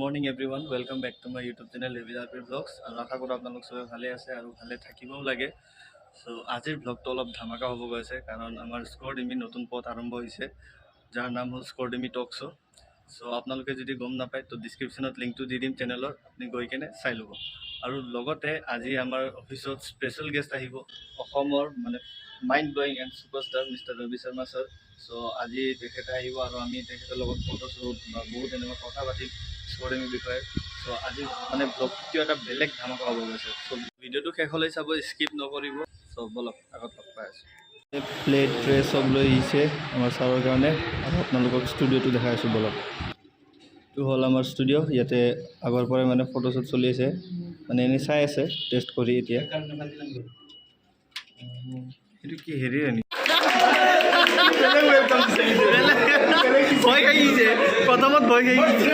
Morning everyone welcome back to my YouTube channel ৰেভিজাৰপি blogs আৰু আশা কৰোঁ আপোনালোক চবে ভালে আছে আৰু ভালে থাকিবও লাগে। চ' আজিৰ ব্লগটো অলপ ধামাকা হ'ব গৈছে কাৰণ আমাৰ স্ক'ৰডিমি নতুন পথ আৰম্ভ হৈছে যাৰ নাম হ'ল স্ক'ৰডিমি টক শ্ব'। চ' আপোনালোকে যদি গম নাপায় তো ডিছক্ৰিপশ্যনত লিংকটো দি দিম চেনেলৰ, আপুনি গৈ কেনে চাই ল'ব। আৰু লগতে আজি আমাৰ অফিচত স্পেচিয়েল গেষ্ট আহিব, অসমৰ মানে mind blowing and superstar mister Robi Sharma sir. So' আজি তেখেতে আহিব আৰু আমি তেখেতৰ লগত ফটোশ্বুট বা বহুত এনেকুৱা কথা পাতিম স্ক'ৰডিমিৰ বিষয়ে। চ' আজি মানে ব্লগটো এটা বেলেগ ধামাকা হ'ব গৈছে। চ' ভিডিঅ'টো শেষলৈ চাব, স্কিপ নকৰিব। চ' বলক আগত লগ পাই আছোঁ। প্লেট ট্ৰে চব লৈ আহিছে আমাৰ ছাৰৰ কাৰণে আৰু আপোনালোকক ষ্টুডিঅ'টো দেখাই আছোঁ বলক। এইটো হ'ল আমাৰ ষ্টুডিঅ', ইয়াতে আগৰ পৰাই মানে ফটোশ্বুট চলি আছে, মানে এনেই চাই আছে টেষ্ট কৰি। এতিয়া এইটো কি হেৰি নেকি? ভয় খাই গৈছে, প্ৰথমত ভয় খাই গৈছে।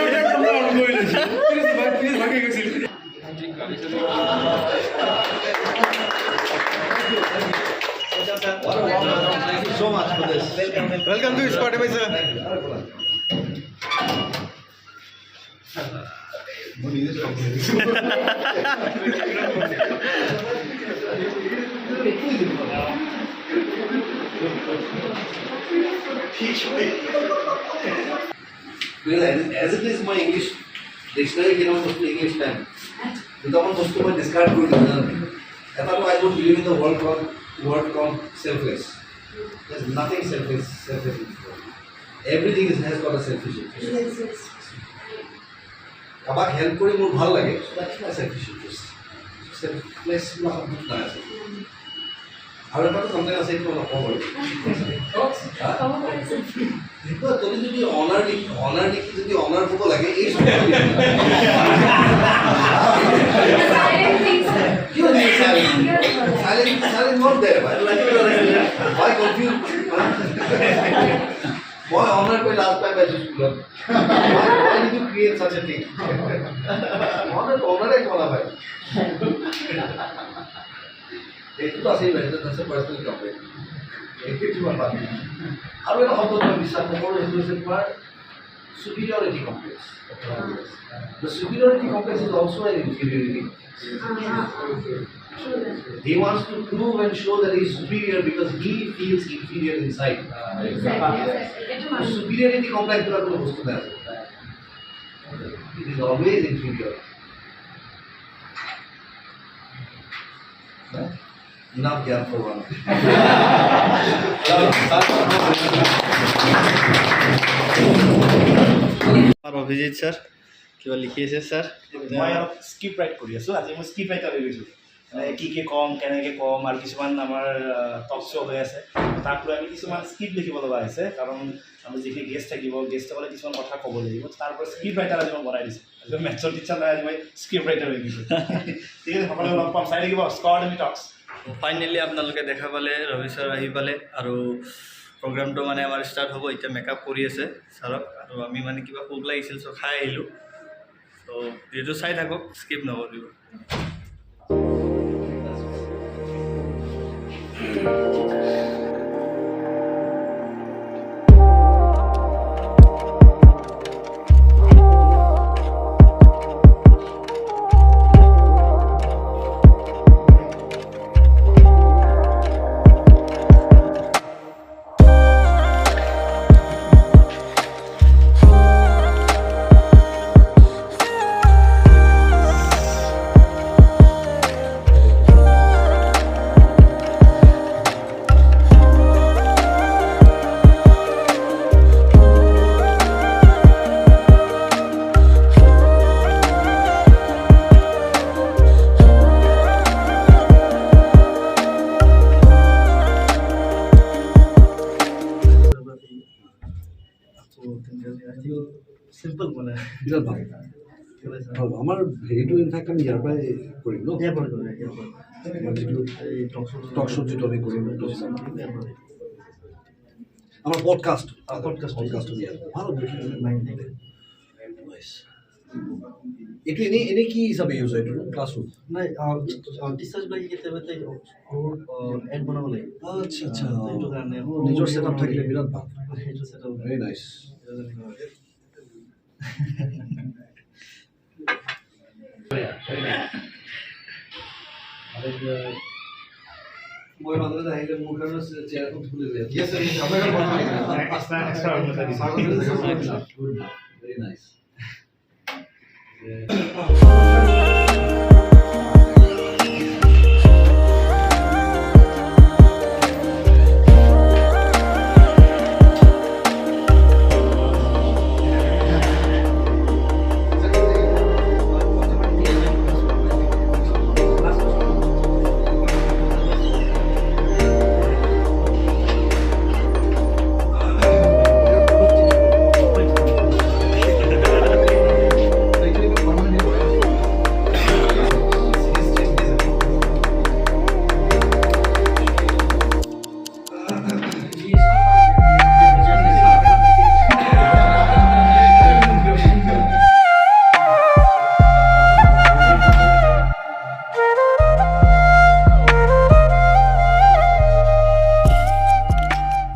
Thank you so much for this. Welcome to Scotty, sir. Well, as it is my English dictionary cannot go to English time. Without most of my discard good. I don't believe in the word called selfless. There's nothing selfish in this world. Everything has got a selfish interest. Yes. About help kori more bhal lage, so that's my selfish interest. Selfless na habut na ase. Aur eta to something ase to na cover. Dekho todi jodi honor dikhi jodi honor hobo lage ei silent not there. Why confused? Why honor koi last time I just learned? Why did you create such a thing? Honor hai kona bhai. Itu to asai bhai, that's a personal complaint. Itu cuma baat. Aru eta hobo to bisar koro itu par superiority complex. The superiority complex is also an inferiority. He wants to prove and show that he is superior because he feels inferior inside. The superiority complex is it is always inferior. Enough gap for one. Abhijit sir কিবা লিখি আছে sir? মই অলপ script right কৰি আছোঁ। আজি মই script writer হৈ গৈছোঁ, মানে কি ক'ম কেনেকৈ ক'ম, আৰু কিছুমান আমাৰ টক শ্ব' হৈ আছে, তাক লৈ আমি কিছুমান স্ক্ৰিপ্ট লিখিব লগা হৈছে। কাৰণ আমাৰ যিখিনি গেষ্ট থাকিব, গেষ্টসকলে কিছুমান কথা ক'ব লাগিব, তাৰ পৰা স্ক্ৰিপ্ট ৰাইটাৰ আজি মই বনাই দিছোঁ। আজি মই মেথছৰ টিচাৰ নাই, আজি মই স্ক্ৰিপ্ট ৰাইটাৰ হৈ গৈছোঁ। ঠিক আছে, সকলোৱে লগ পাম, চাই থাকিব স্ক'ৰডিমি টক্স। ফাইনেলি আপোনালোকে দেখা পালে, ৰবি ছাৰ আহি পালে আৰু প্ৰগ্ৰামটো মানে আমাৰ ষ্টাৰ্ট হ'ব। এতিয়া মেকআপ কৰি আছে ছাৰক, আৰু আমি মানে কিবা ভোক লাগিছিল চ' খাই আহিলোঁ। চ' ভিডিঅ'টো চাই থাকক, স্কিপ নকৰিব। চিম্পল মানে বিৰাট ভাল। আমাৰ হেৰিটো ইনফেক্ট আমি ইয়াৰ পৰাই কৰিম ন, টক শ্ব' যিটো আমি কৰিম, আমাৰ পডকাষ্টটো ভাল। এইটো এনেই কি হিচাপে ইউজ হয়? এইটো ক্লাছৰুম নাই, টিচাৰ্ছবিলাকে কেতিয়াবা এড বনাব লাগে। আচ্ছা আচ্ছা, সেইটো কাৰণে নিজৰ ছেটআপ থাকিলে বিৰাট ভাল। সেইটো ছেটআপ ভেৰি নাইচ। মই মাজতে আহিলে মোৰ কাৰণে চেয়াৰখন খুলি যায় Yes, sir. Available for extra room এটা দিছে। ভেৰি নাইচ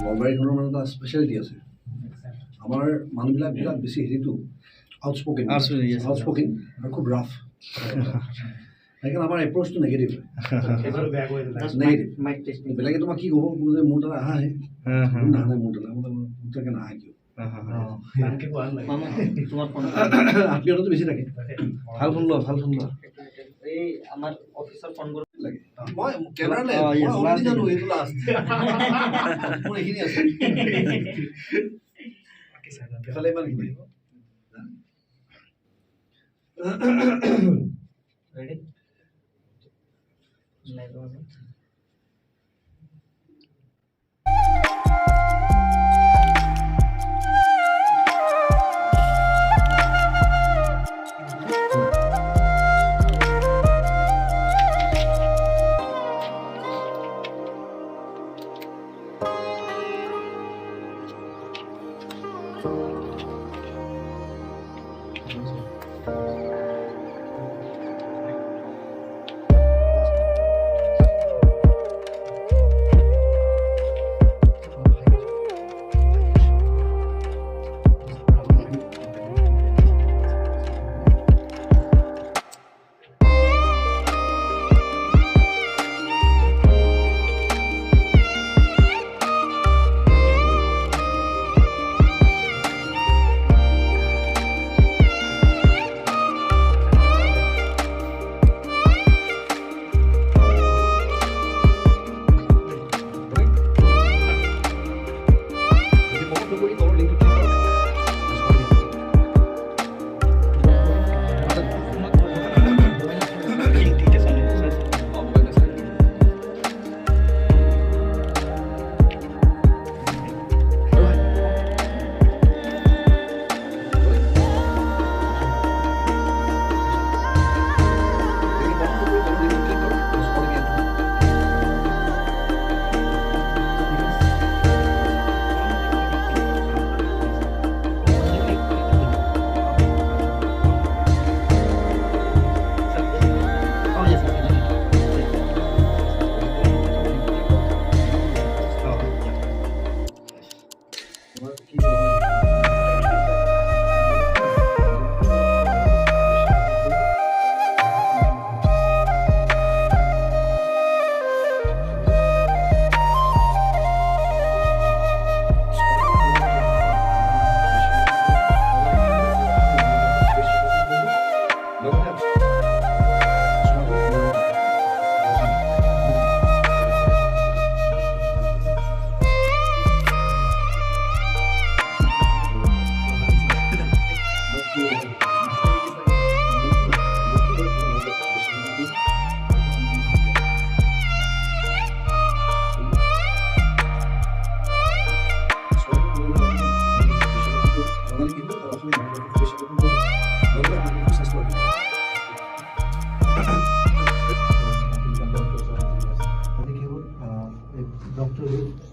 নলবাৰীখনৰ মানে এটা স্পেচিয়েলিটি আছে আমাৰ মানুহবিলাক বিৰাট বেছি হেৰিটো আউটস্পকেন আউটস্পকেন আৰু খুব ৰাফ সেইকাৰণে আমাৰ এপ্ৰ'চটো নেগেটিভ সেইটো বেয়া কৰি দিলে। Negative Mic testing. বেলেগে তোমাক কি ক'ব যে মোৰ তাত আহাহে নাহে মোৰ তাত তাকে নাহে কিয় আনকি কোৱা নালাগে। মামা, তোমাৰ ফোন আত্মীয়তাটো বেছি থাকে ভাল ফোন লোৱা ভাল ফোন লোৱা এই আমাৰ অফিসৰ ফোন কৰি লাগে মই কেমেৰা নাই Oh, yes, মই last জানো এইটো লাষ্ট মোৰ এইখিনি আছে এফালে ইমান খিনি ready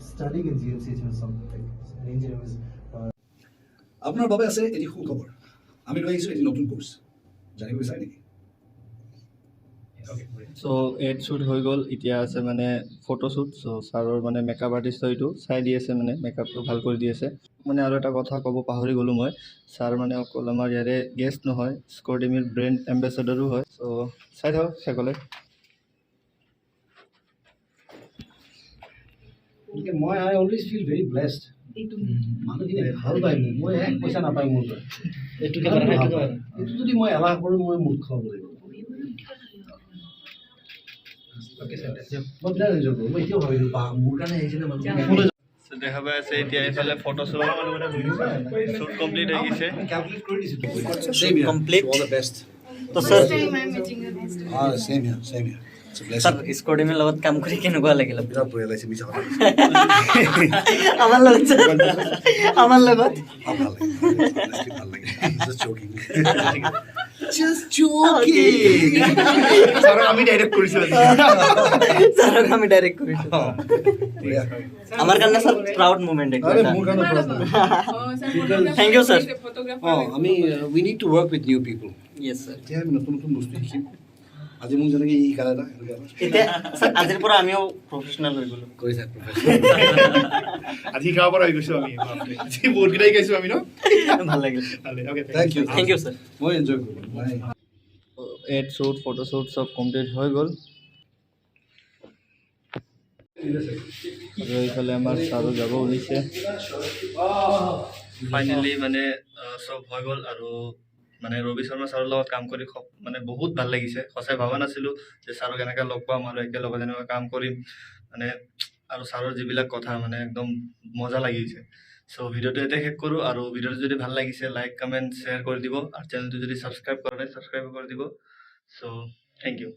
studying in GMCH or something. Engineering is আপোনাৰ বাবে আছে এটি সুখবৰ আমি লৈ আহিছোঁ এটি নতুন কোৰ্চ জানিব বিচাৰে নেকি চ' এড শ্বুট হৈ গ'ল, এতিয়া আছে মানে ফটোশ্বুট। চ' ছাৰৰ মানে মেকআপ আৰ্টিষ্ট এইটো চাই দি আছে, মানে মেকআপটো ভাল কৰি দি আছে। মানে আৰু এটা কথা ক'ব পাহৰি গ'লোঁ মই, ছাৰ মানে অকল আমাৰ ইয়াৰে গেষ্ট নহয়, স্কৰ্ডিমিৰ ব্ৰেণ্ড এম্বেচেডৰো হয়। চ' চাই থাকক শেষলৈ। গতিকে মই আই অলৱেজ ফিল ভেৰি ব্লেছড। মানুহখিনি ভাল পায় মোক, মই এক পইচা নাপায় মোৰ পৰা। এইটো যদি মই এলাহ কৰোঁ মই মূৰ্খ হ'ব লাগিব। মই বিৰাট এনজয় কৰোঁ। মই এতিয়াও ভাবিলোঁ বা মোৰ কাৰণে আহিছিলে মানুহ। চ' দেখা পাই আছে এতিয়া এইফালে ফটোশ্বুট শ্বুট কমপ্লিট হৈ গৈছে। কেলকুলেট কৰি দিছোঁ। Complete all the best. তো স্যাৰ চেম হিয়াৰ, চেম হিয়াৰ। স্যাৰ স্কৰ্ডিমিৰ লগত কাম কৰি কেনেকুৱা লাগিল বিৰাট বঢ়িয়া লাগিছে, মিছা কথা আমাৰ লগত স্যাৰ আমাৰ লগত ভাল লাগে। Just joking. Just joking. ছাৰক আমি ডাইৰেক্ট কৰিছোঁ আজি। স্যাৰক আমি ডাইৰেক্ট কৰিছো বঢ়িয়া। আমাৰ কাৰণে স্যাৰ প্ৰাউড মোমেন্ট একদম আৰে মোৰ কাৰণে problem. থ্যাংক ইউ স্যার আমি we need to work with new people. Yes sir এতিয়া আমি নতুন নতুন বস্তু শিকিম। আজি মোক যেনেকৈ ই শিকালে না এনেকৈ এতিয়া স্যার আজিৰ পৰা আমিও প্ৰফেচনেল হৈ গ'লো কৰি থাক professor. আজি শিকাব পৰা হৈ গৈছোঁ আমি। আজি বহুতকেইটাই শিকাইছোঁ আমি ন? ভাল লাগিল ভালে, okay, Thank you. Thank you sir মই এনজয় কৰিলোঁ। মই এড শ্বুট ফটোশ্বুট চব কমপ্লিট হৈ গ'ল। আৰু এইফালে আমাৰ ছাৰো যাব ওলাইছে। ফাইনেলি মানে চব হৈ গ'ল। আৰু মানে ৰবি শৰ্মা ছাৰৰ লগত কাম কৰি মানে বহুত ভাল লাগিছে। সঁচাই ভবা নাছিলোঁ যে ছাৰক এনেকৈ লগ পাম আৰু একেলগে এনেকৈ কাম কৰিম মানে। আৰু ছাৰৰ যিবিলাক কথা মানে একদম মজা লাগিছে। চ' ভিডিঅ'টো এতিয়া শেষ কৰোঁ। আৰু ভিডিঅ'টো যদি ভাল লাগিছে লাইক কমেণ্ট শ্বেয়াৰ কৰি দিব, আৰু চেনেলটো যদি ছাবস্ক্ৰাইব কৰা নাই ছাবস্ক্ৰাইব কৰি দিব। চ' থেংক ইউ।